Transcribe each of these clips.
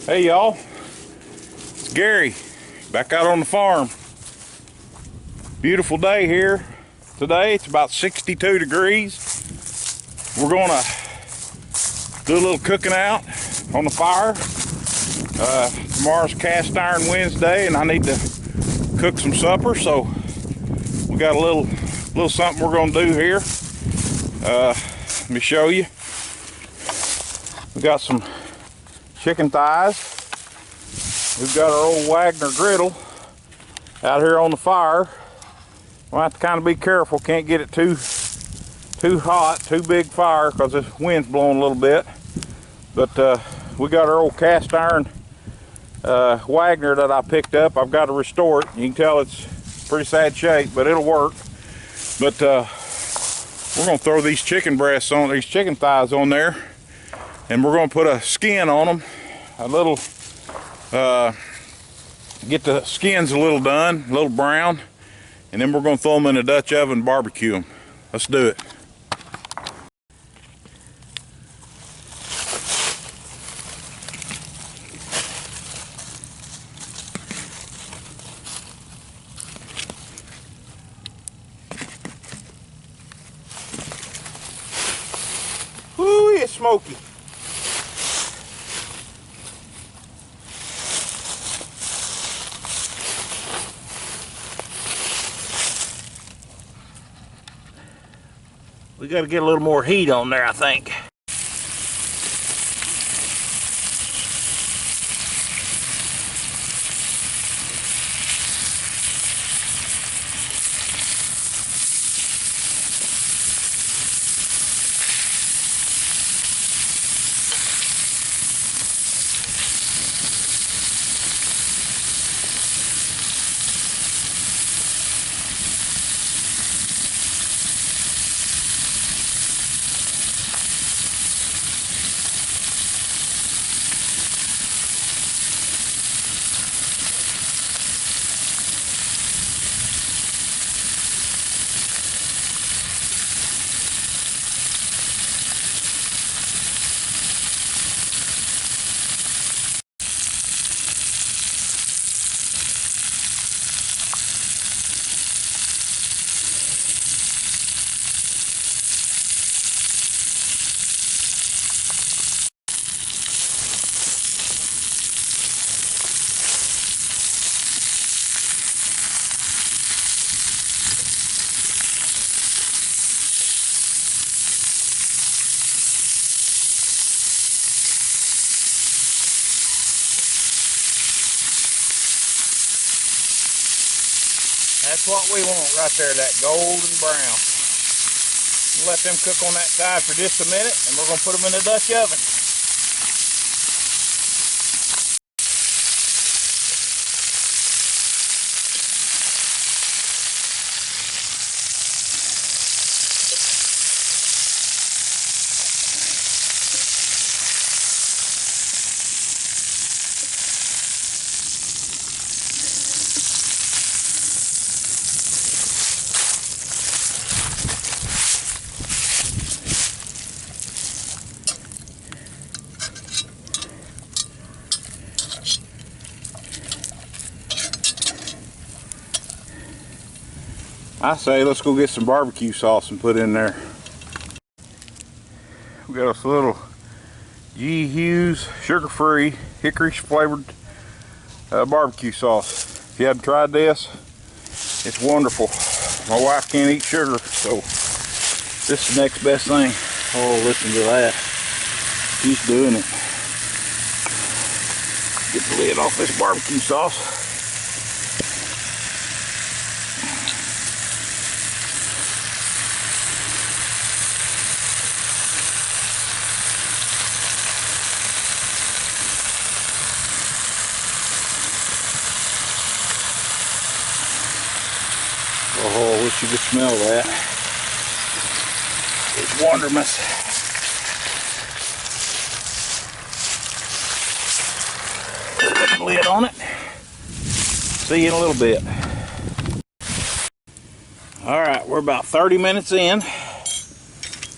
Hey y'all, it's Gary back out on the farm. Beautiful day here today. It's about 62 degrees. We're gonna do a little cooking out on the fire. Tomorrow's cast iron Wednesday and I need to cook some supper, so we got a little something we're gonna do here. Let me show you. We got some chicken thighs. We've got our old Wagner griddle out here on the fire. We'll have to kind of be careful, can't get it too hot, too big fire, because the wind's blowing a little bit. But we got our old cast iron Wagner that I picked up. I've got to restore it. You can tell it's pretty sad shape, but it'll work. But we're gonna throw these chicken breasts on, these chicken thighs on there, and we're gonna put a skin on them, a little, get the skins a little done, a little brown, and then we're gonna throw them in a Dutch oven and barbecue them. Let's do it. Ooh, it's smoky. We got to get a little more heat on there, I think. That's what we want right there, that golden brown. We'll let them cook on that side for just a minute, and we're going to put them in the Dutch oven. I say let's go get some barbecue sauce and put in there. We got us a little G. Hughes sugar-free hickory flavored barbecue sauce. If you haven't tried this, it's wonderful. My wife can't eat sugar, so this is the next best thing. Oh, listen to that. She's doing it. Get the lid off this barbecue sauce. Oh, I wish you could smell that. It's wonderful. Put the lid on it. See you in a little bit. Alright, we're about 30 minutes in.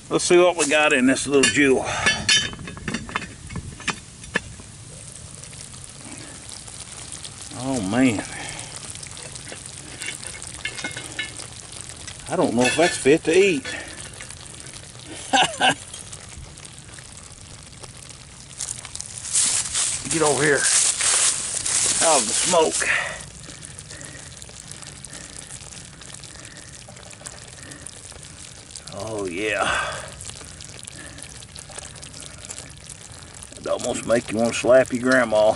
Let's see what we got in this little jewel. Oh man. I don't know if that's fit to eat. Get over here out of the smoke. Oh yeah. It'd almost make you want to slap your grandma.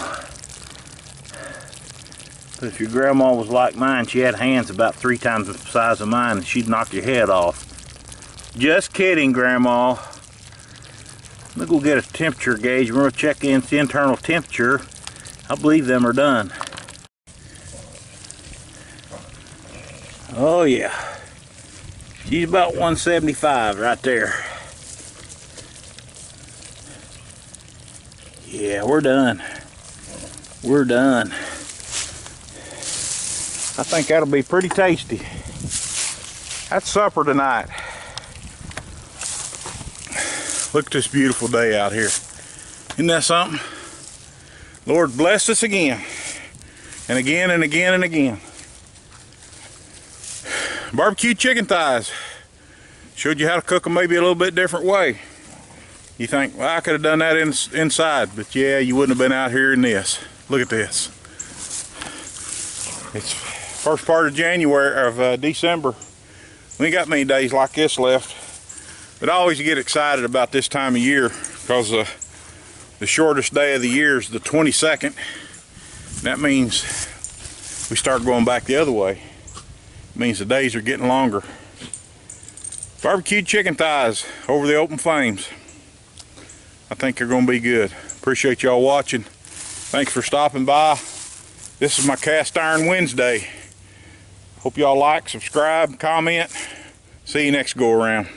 But if your grandma was like mine, she had hands about 3 times the size of mine, and she'd knock your head off. Just kidding, Grandma. Let me go get a temperature gauge. We're going to check in the internal temperature. I believe them are done. Oh yeah. She's about 175 right there. Yeah, we're done. We're done. I think that'll be pretty tasty. That's supper tonight. Look at this beautiful day out here. Isn't that something? Lord bless us again. And again and again and again. Barbecue chicken thighs. Showed you how to cook them maybe a little bit different way. You think, well, I could have done that inside. But yeah, you wouldn't have been out here in this. Look at this. It's first part of January, of December. We ain't got many days like this left. But I always get excited about this time of year because the shortest day of the year is the 22nd. That means we start going back the other way. It means the days are getting longer. Barbecue chicken thighs over the open flames. I think they're going to be good. Appreciate y'all watching. Thanks for stopping by. This is my Cast Iron Wednesday. Hope y'all like, subscribe, comment. See you next go around.